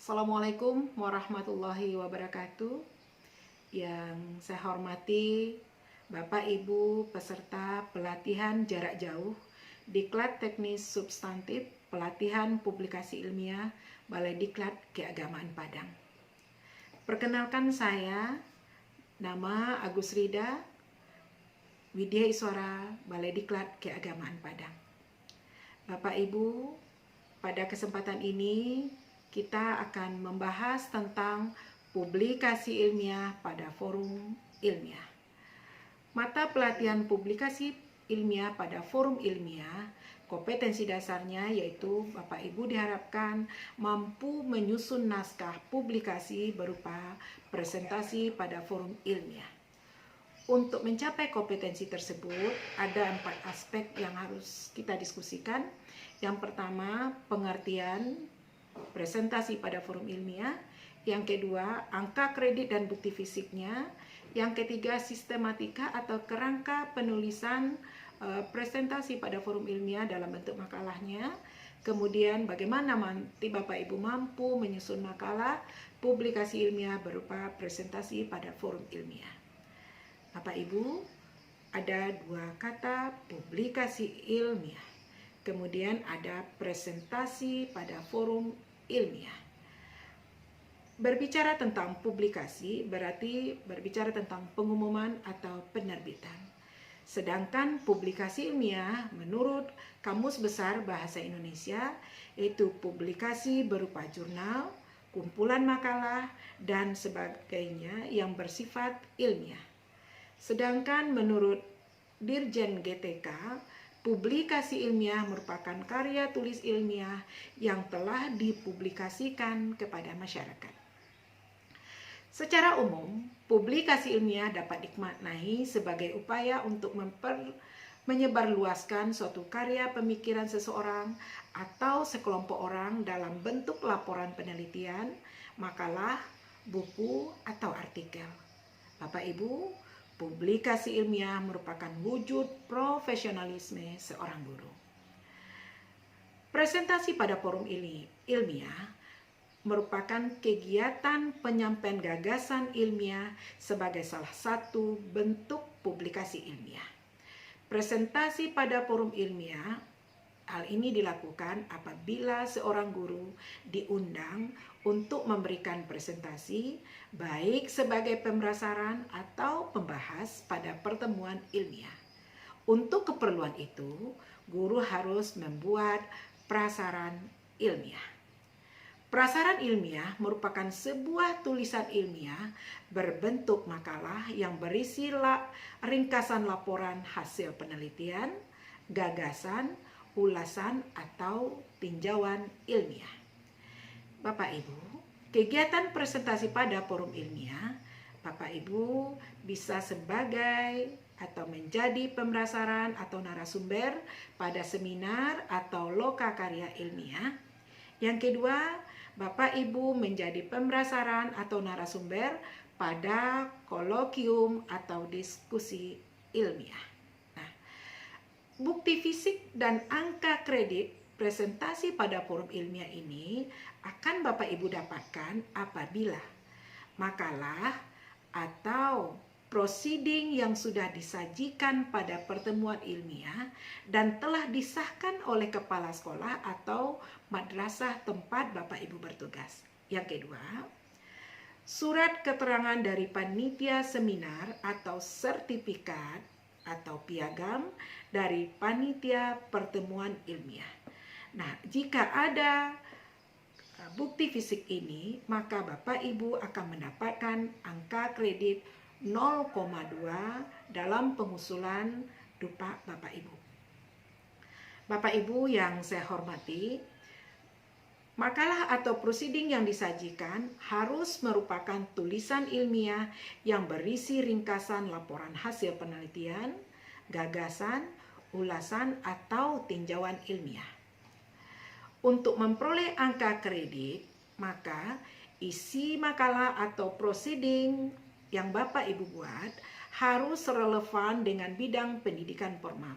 Assalamualaikum warahmatullahi wabarakatuh. Yang saya hormati Bapak Ibu peserta pelatihan jarak jauh Diklat Teknis Substantif Pelatihan Publikasi Ilmiah Balai Diklat Keagamaan Padang. Perkenalkan saya, nama Agus Rida, Widya Iswara, Balai Diklat Keagamaan Padang. Bapak Ibu, pada kesempatan ini kita akan membahas tentang publikasi ilmiah pada forum ilmiah. Mata pelatihan publikasi ilmiah pada forum ilmiah, kompetensi dasarnya yaitu Bapak Ibu diharapkan mampu menyusun naskah publikasi berupa presentasi pada forum ilmiah. Untuk mencapai kompetensi tersebut, ada 4 aspek yang harus kita diskusikan. Yang pertama, pengertian presentasi pada forum ilmiah. Yang kedua, angka kredit dan bukti fisiknya. Yang ketiga, sistematika atau kerangka penulisan presentasi pada forum ilmiah dalam bentuk makalahnya. Kemudian, bagaimana nanti Bapak Ibu mampu menyusun makalah publikasi ilmiah berupa presentasi pada forum ilmiah. Bapak Ibu, ada 2 kata publikasi ilmiah. Kemudian ada presentasi pada forum ilmiah. Berbicara tentang publikasi berarti berbicara tentang pengumuman atau penerbitan. Sedangkan publikasi ilmiah menurut Kamus Besar Bahasa Indonesia yaitu publikasi berupa jurnal, kumpulan makalah, dan sebagainya yang bersifat ilmiah. Sedangkan menurut Dirjen GTK, publikasi ilmiah merupakan karya tulis ilmiah yang telah dipublikasikan kepada masyarakat. Secara umum, publikasi ilmiah dapat dimaknai sebagai upaya untuk menyebarluaskan suatu karya pemikiran seseorang atau sekelompok orang dalam bentuk laporan penelitian, makalah, buku, atau artikel. Bapak Ibu, publikasi ilmiah merupakan wujud profesionalisme seorang guru. Presentasi pada forum ilmiah merupakan kegiatan penyampaian gagasan ilmiah sebagai salah satu bentuk publikasi ilmiah. Presentasi pada forum ilmiah, hal ini dilakukan apabila seorang guru diundang untuk memberikan presentasi baik sebagai pemrasaran atau pembahas pada pertemuan ilmiah. Untuk keperluan itu, guru harus membuat prasaran ilmiah. Prasaran ilmiah merupakan sebuah tulisan ilmiah berbentuk makalah yang berisi ringkasan laporan hasil penelitian, gagasan, ulasan, atau tinjauan ilmiah. Bapak Ibu, kegiatan presentasi pada forum ilmiah, Bapak Ibu bisa sebagai atau menjadi pemrasaran atau narasumber pada seminar atau lokakarya ilmiah. Yang kedua, Bapak Ibu menjadi pemrasaran atau narasumber pada kolokium atau diskusi ilmiah. Nah, bukti fisik dan angka kredit presentasi pada forum ilmiah ini akan Bapak Ibu dapatkan apabila makalah atau proceeding yang sudah disajikan pada pertemuan ilmiah dan telah disahkan oleh kepala sekolah atau madrasah tempat Bapak Ibu bertugas. Yang kedua, surat keterangan dari panitia seminar atau sertifikat atau piagam dari panitia pertemuan ilmiah. Nah, jika ada bukti fisik ini, maka Bapak Ibu akan mendapatkan angka kredit 0,2 dalam pengusulan dupa Bapak Ibu. Bapak Ibu yang saya hormati, makalah atau proceeding yang disajikan harus merupakan tulisan ilmiah yang berisi ringkasan laporan hasil penelitian, gagasan, ulasan, atau tinjauan ilmiah. Untuk memperoleh angka kredit, maka isi makalah atau proceeding yang Bapak Ibu buat harus relevan dengan bidang pendidikan formal.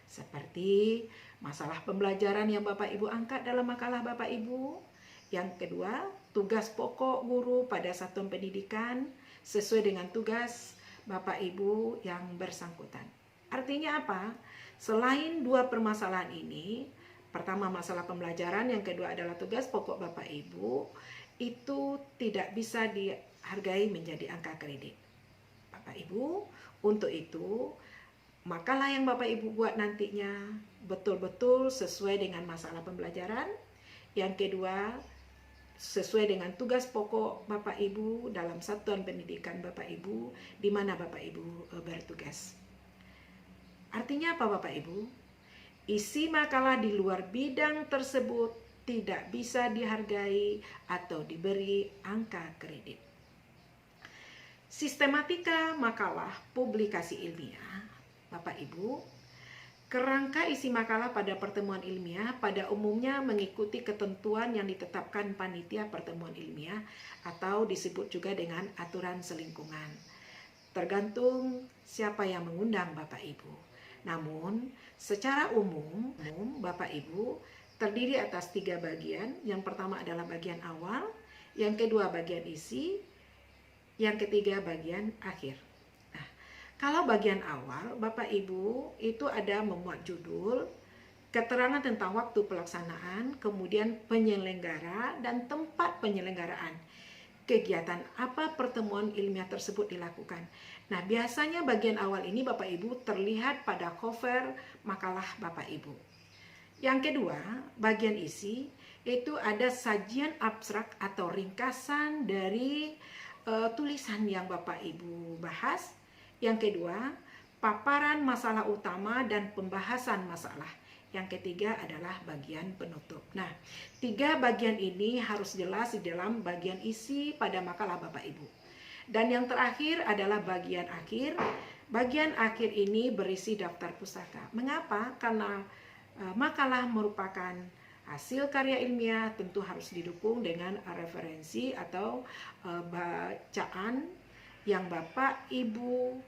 Seperti masalah pembelajaran yang Bapak Ibu angkat dalam makalah Bapak Ibu, Yang kedua, tugas pokok guru pada satuan pendidikan sesuai dengan tugas Bapak Ibu yang bersangkutan. Artinya apa? Selain dua permasalahan ini, pertama masalah pembelajaran, yang kedua adalah tugas pokok Bapak Ibu, itu tidak bisa dihargai menjadi angka kredit. Bapak Ibu, untuk itu makalah yang Bapak Ibu buat nantinya betul-betul sesuai dengan masalah pembelajaran. Yang kedua, sesuai dengan tugas pokok Bapak Ibu dalam satuan pendidikan Bapak Ibu di mana Bapak Ibu bertugas. Artinya apa Bapak Ibu? Isi makalah di luar bidang tersebut tidak bisa dihargai atau diberi angka kredit. Sistematika makalah publikasi ilmiah, Bapak Ibu, kerangka isi makalah pada pertemuan ilmiah pada umumnya mengikuti ketentuan yang ditetapkan panitia pertemuan ilmiah atau disebut juga dengan aturan selingkungan. Tergantung siapa yang mengundang Bapak Ibu. Namun, secara umum Bapak Ibu terdiri atas 3 bagian. Yang pertama adalah bagian awal, yang kedua bagian isi, yang ketiga bagian akhir. Kalau bagian awal, Bapak Ibu itu ada memuat judul, keterangan tentang waktu pelaksanaan, kemudian penyelenggara dan tempat penyelenggaraan. Kegiatan apa pertemuan ilmiah tersebut dilakukan. Nah, biasanya bagian awal ini Bapak Ibu terlihat pada cover makalah Bapak Ibu. Yang kedua, bagian isi, itu ada sajian abstrak atau ringkasan dari tulisan yang Bapak Ibu bahas. Yang kedua, paparan masalah utama dan pembahasan masalah. Yang ketiga adalah bagian penutup. Nah, 3 bagian ini harus jelas di dalam bagian isi pada makalah Bapak Ibu. Dan yang terakhir adalah bagian akhir. Bagian akhir ini berisi daftar pustaka. Mengapa? Karena makalah merupakan hasil karya ilmiah, tentu harus didukung dengan referensi atau bacaan yang Bapak Ibu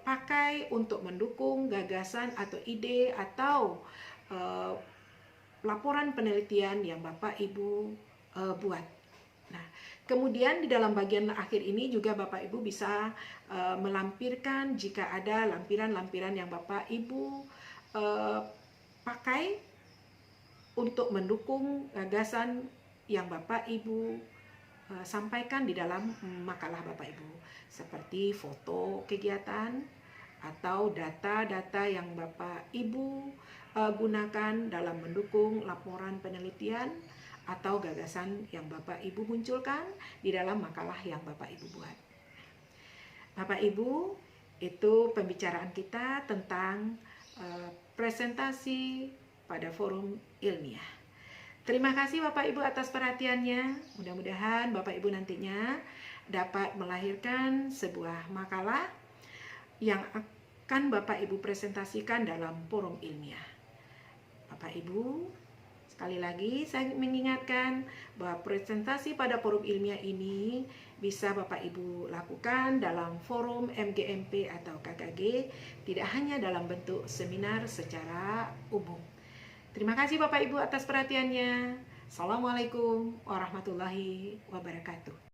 pakai untuk mendukung gagasan atau ide atau laporan penelitian yang Bapak Ibu buat. Nah, kemudian di dalam bagian akhir ini juga Bapak Ibu bisa melampirkan jika ada lampiran-lampiran yang Bapak Ibu pakai untuk mendukung gagasan yang Bapak Ibu sampaikan di dalam makalah Bapak Ibu, seperti foto kegiatan atau data-data yang Bapak Ibu gunakan dalam mendukung laporan penelitian atau gagasan yang Bapak Ibu munculkan di dalam makalah yang Bapak Ibu buat. Bapak Ibu, itu pembicaraan kita tentang presentasi pada forum ilmiah. Terima kasih Bapak Ibu atas perhatiannya. Mudah-mudahan Bapak Ibu nantinya dapat melahirkan sebuah makalah yang akan Bapak Ibu presentasikan dalam forum ilmiah. Bapak Ibu, sekali lagi saya mengingatkan bahwa presentasi pada forum ilmiah ini bisa Bapak Ibu lakukan dalam forum MGMP atau KKG, tidak hanya dalam bentuk seminar secara umum. Terima kasih Bapak Ibu atas perhatiannya. Assalamualaikum warahmatullahi wabarakatuh.